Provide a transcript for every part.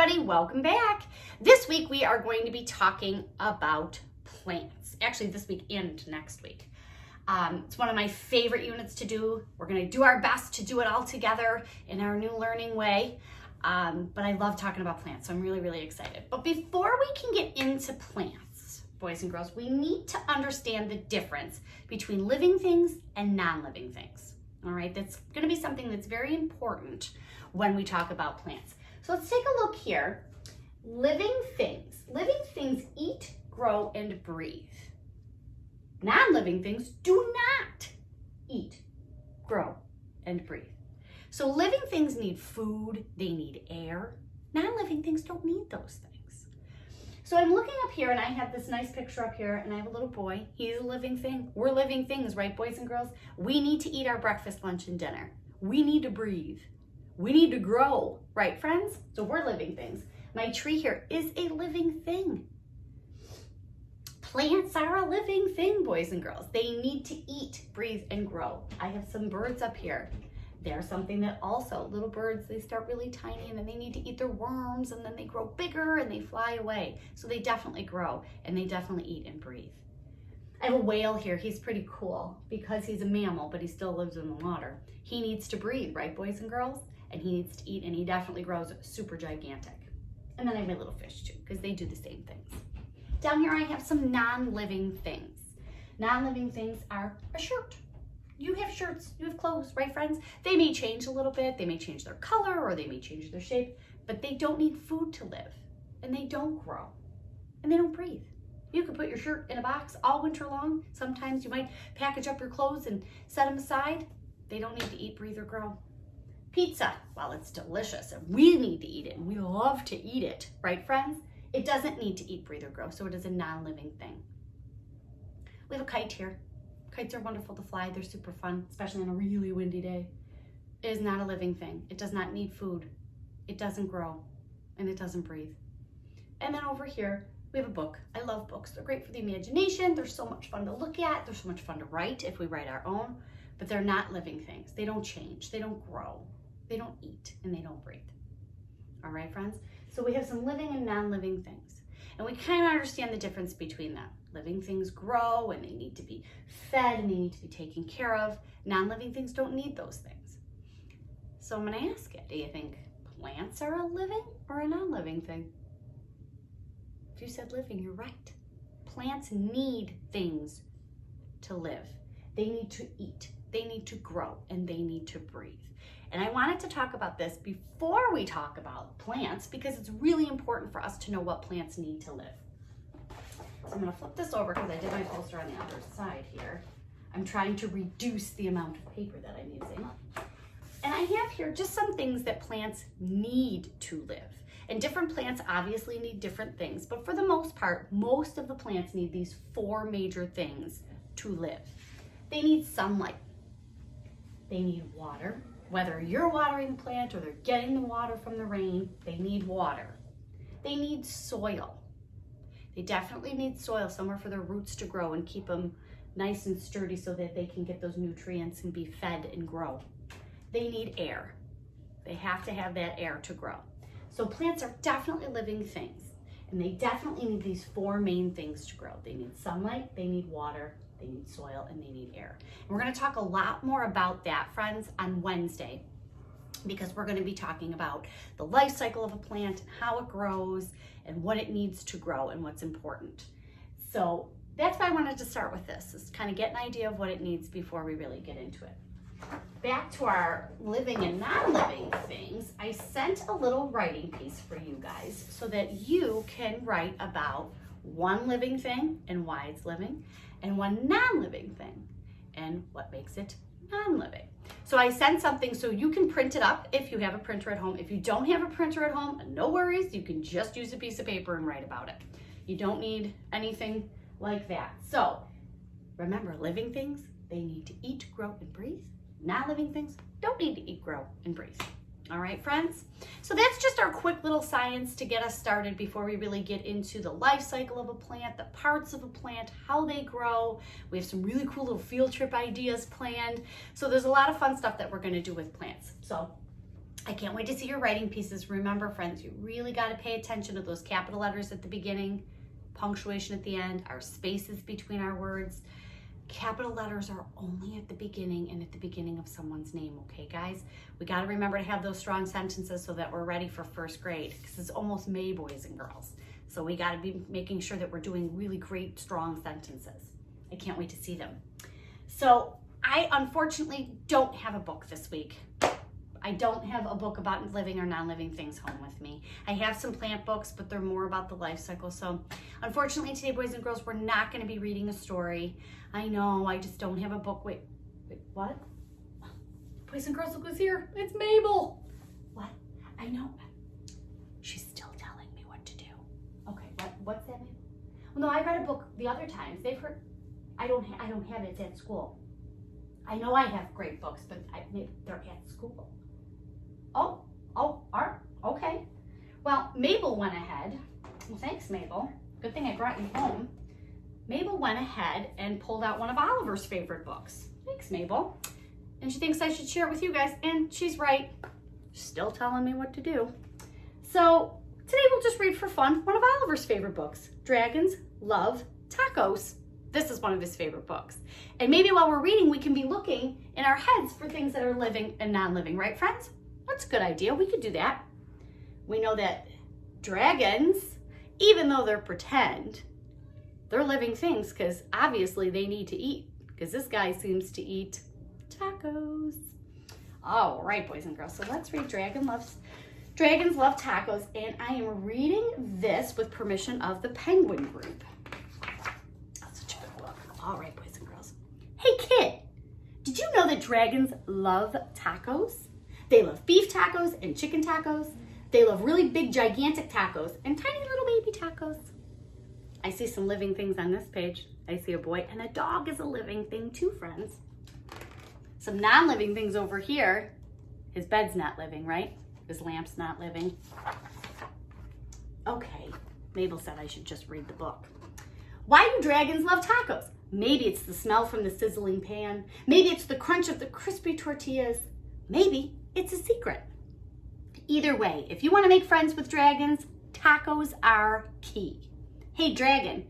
everybody, welcome back. This week we are going to be talking about plants. Actually, this week and next week. It's one of my favorite units to do. We're going to do our best to do it all together in our new learning way. But I love talking about plants, so I'm really, really excited. But before we can get into plants, boys and girls, we need to understand the difference between living things and non-living things. All right, that's going to be something that's very important when we talk about plants. So let's take a look here. Living things. Living things eat, grow, and breathe. Non-living things do not eat, grow, and breathe. So living things need food, they need air. Non-living things don't need those things. So I'm looking up here and I have this nice picture up here and I have a little boy. He's a living thing. We're living things, right, boys and girls? We need to eat our breakfast, lunch, and dinner. We need to breathe. We need to grow, right, friends? So we're living things. My tree here is a living thing. Plants are a living thing, boys and girls. They need to eat, breathe, and grow. I have some birds up here. They're something that also, little birds, they start really tiny and then they need to eat their worms and then they grow bigger and they fly away. So they definitely grow and they definitely eat and breathe. I have a whale here. He's pretty cool because he's a mammal, but he still lives in the water. He needs to breathe, right, boys and girls? And he needs to eat and he definitely grows super gigantic. And then I have my little fish too because they do the same things. Down here I have some non-living things. Non-living things are a shirt. You have shirts, you have clothes, right, friends? They may change a little bit, they may change their color or they may change their shape, but they don't need food to live and they don't grow and they don't breathe. You could put your shirt in a box all winter long. Sometimes you might package up your clothes and set them aside. They don't need to eat, breathe, or grow. Pizza, well, it's delicious and we need to eat it and we love to eat it, right, friends? It doesn't need to eat, breathe, or grow, so it is a non-living thing. We have a kite here. Kites are wonderful to fly. They're super fun, especially on a really windy day. It is not a living thing. It does not need food. It doesn't grow, and it doesn't breathe. And then over here, we have a book. I love books. They're great for the imagination. They're so much fun to look at. They're so much fun to write if we write our own, but they're not living things. They don't change. They don't grow. They don't eat, and they don't breathe. All right, friends? So we have some living and non-living things. And we kind of understand the difference between them. Living things grow and they need to be fed and they need to be taken care of. Non-living things don't need those things. So I'm going to ask you, do you think plants are a living or a non-living thing? If you said living, you're right. Plants need things to live. They need to eat, they need to grow, and they need to breathe. And I wanted to talk about this before we talk about plants because it's really important for us to know what plants need to live. So I'm going to flip this over because I did my poster on the other side here. I'm trying to reduce the amount of paper that I'm using. And I have here just some things that plants need to live. And different plants obviously need different things, but for the most part, most of the plants need these four major things to live. They need sunlight. They need water. Whether you're watering the plant or they're getting the water from the rain, they need water. They need soil. They definitely need soil, somewhere for their roots to grow and keep them nice and sturdy so that they can get those nutrients and be fed and grow. They need air. They have to have that air to grow. So plants are definitely living things, and they definitely need these four main things to grow. They need sunlight, they need water, they need soil, and they need air. And we're going to talk a lot more about that, friends, on Wednesday, because we're going to be talking about the life cycle of a plant and how it grows and what it needs to grow and what's important. So that's why I wanted to start with this, is kind of get an idea of what it needs before we really get into it. Back to our living and non-living things, I sent a little writing piece for you guys so that you can write about one living thing and why it's living, and one non-living thing and what makes it non-living. So I sent something so you can print it up if you have a printer at home. If you don't have a printer at home, no worries, you can just use a piece of paper and write about it. You don't need anything like that. So remember, living things, they need to eat, grow, and breathe. Non-living things don't need to eat, grow, and breathe. All right, friends? So that's just our quick little science to get us started before we really get into the life cycle of a plant, the parts of a plant, how they grow. We have some really cool little field trip ideas planned. So there's a lot of fun stuff that we're going to do with plants. So I can't wait to see your writing pieces. Remember, friends, you really got to pay attention to those capital letters at the beginning, punctuation at the end, our spaces between our words. Capital letters are only at the beginning and at the beginning of someone's name, okay, guys? We got to remember to have those strong sentences so that we're ready for first grade, because it's almost May, boys and girls. So we got to be making sure that we're doing really great, strong sentences. I can't wait to see them. So I unfortunately don't have a book this week. I don't have a book about living or non-living things home with me. I have some plant books, but they're more about the life cycle. So unfortunately today, boys and girls, we're not going to be reading a story. I know, I just don't have a book. Wait, what? Boys and girls, look who's here. It's Mabel. What? I know. She's still telling me what to do. Okay, what's that, Mabel? Well, no, I read a book the other times. They've heard, I don't have it. It's at school. I know I have great books, but they're at school. Okay. Well, Mabel went ahead. Well, thanks, Mabel. Good thing I brought you home. Mabel went ahead and pulled out one of Oliver's favorite books. Thanks, Mabel. And she thinks I should share it with you guys, and she's right. She's still telling me what to do. So today we'll just read for fun one of Oliver's favorite books, Dragons Love Tacos. This is one of his favorite books. And maybe while we're reading, we can be looking in our heads for things that are living and non-living, right, friends? That's a good idea. We could do that. We know that dragons, even though they're pretend, they're living things because obviously they need to eat, because this guy seems to eat tacos. All right, boys and girls. So let's read Dragons Love Tacos. And I am reading this with permission of the Penguin Group. All right, boys and girls. Hey, kid, did you know that dragons love tacos? They love beef tacos and chicken tacos. They love really big, gigantic tacos and tiny little baby tacos. I see some living things on this page. I see a boy, and a dog is a living thing too, friends. Some non-living things over here. His bed's not living, right? His lamp's not living. Okay, Mabel said I should just read the book. Why do dragons love tacos? Maybe it's the smell from the sizzling pan. Maybe it's the crunch of the crispy tortillas. Maybe it's a secret. Either way, if you want to make friends with dragons, tacos are key. Hey, dragon,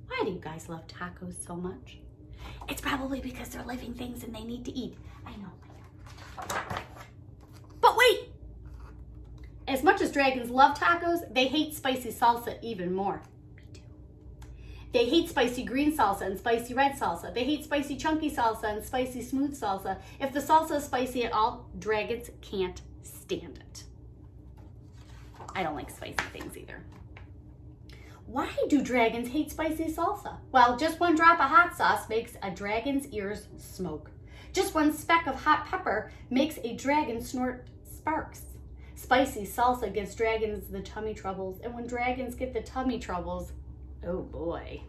why do you guys love tacos so much? It's probably because they're living things and they need to eat. I know. But wait! As much as dragons love tacos, they hate spicy salsa even more. They hate spicy green salsa and spicy red salsa. They hate spicy chunky salsa and spicy smooth salsa. If the salsa is spicy at all, dragons can't stand it. I don't like spicy things either. Why do dragons hate spicy salsa? Well, just one drop of hot sauce makes a dragon's ears smoke. Just one speck of hot pepper makes a dragon snort sparks. Spicy salsa gives dragons the tummy troubles, and when dragons get the tummy troubles, oh boy.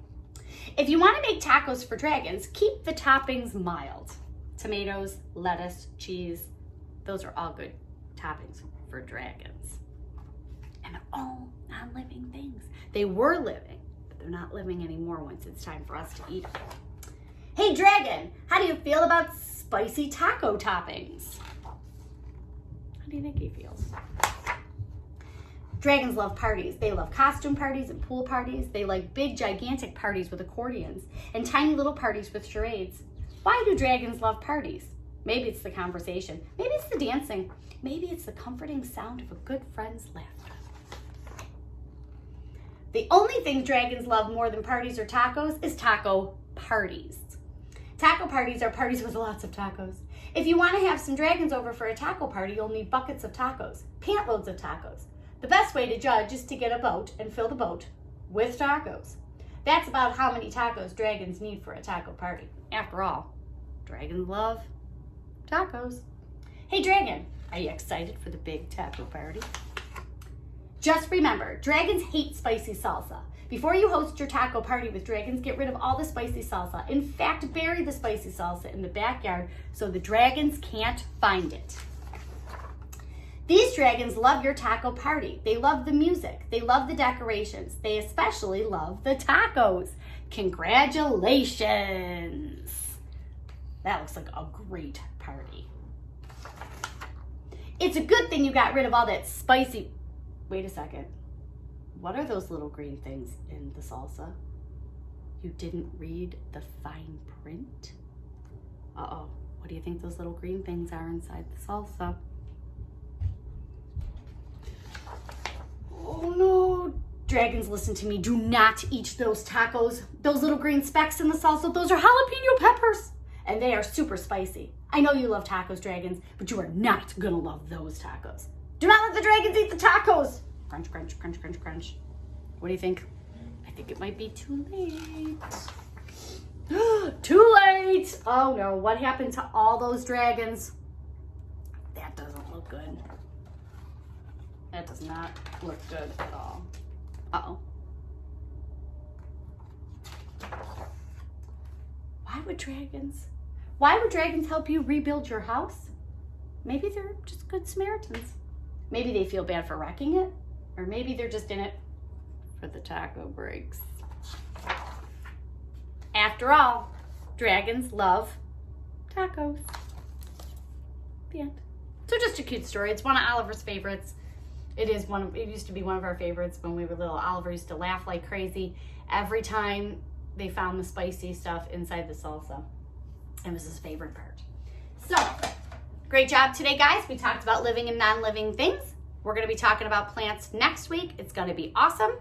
If you want to make tacos for dragons, keep the toppings mild. Tomatoes, lettuce, cheese, those are all good toppings for dragons. And they're all non-living things. They were living, but they're not living anymore once it's time for us to eat them. Hey dragon, how do you feel about spicy taco toppings? How do you think he feels? Dragons love parties. They love costume parties and pool parties. They like big, gigantic parties with accordions and tiny little parties with charades. Why do dragons love parties? Maybe it's the conversation. Maybe it's the dancing. Maybe it's the comforting sound of a good friend's laughter. The only thing dragons love more than parties or tacos is taco parties. Taco parties are parties with lots of tacos. If you want to have some dragons over for a taco party, you'll need buckets of tacos, pant loads of tacos. The best way to judge is to get a boat and fill the boat with tacos. That's about how many tacos dragons need for a taco party. After all, dragons love tacos. Hey dragon, are you excited for the big taco party? Just remember, dragons hate spicy salsa. Before you host your taco party with dragons, get rid of all the spicy salsa. In fact, bury the spicy salsa in the backyard so the dragons can't find it. These dragons love your taco party. They love the music. They love the decorations. They especially love the tacos. Congratulations! That looks like a great party. It's a good thing you got rid of all that spicy. Wait a second. What are those little green things in the salsa? You didn't read the fine print? Uh-oh. What do you think those little green things are inside the salsa? Oh no. Dragons, listen to me. Do not eat those tacos. Those little green specks in the salsa, those are jalapeno peppers. And they are super spicy. I know you love tacos, dragons, but you are not gonna love those tacos. Do not let the dragons eat the tacos. Crunch, crunch, crunch, crunch, crunch. What do you think? I think it might be too late. Too late! Oh no, what happened to all those dragons? That doesn't look good. That does not look good at all. Uh-oh. Why would dragons help you rebuild your house? Maybe they're just good Samaritans. Maybe they feel bad for wrecking it, or maybe they're just in it for the taco breaks. After all, dragons love tacos. The end. So just a cute story. It's one of Oliver's favorites. It used to be one of our favorites when we were little. Oliver used to laugh like crazy every time they found the spicy stuff inside the salsa. It was his favorite part. So, great job today, guys. We talked about living and non-living things. We're going to be talking about plants next week. It's going to be awesome.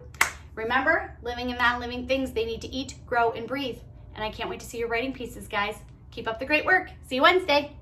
Remember, living and non-living things, they need to eat, grow, and breathe. And I can't wait to see your writing pieces, guys. Keep up the great work. See you Wednesday.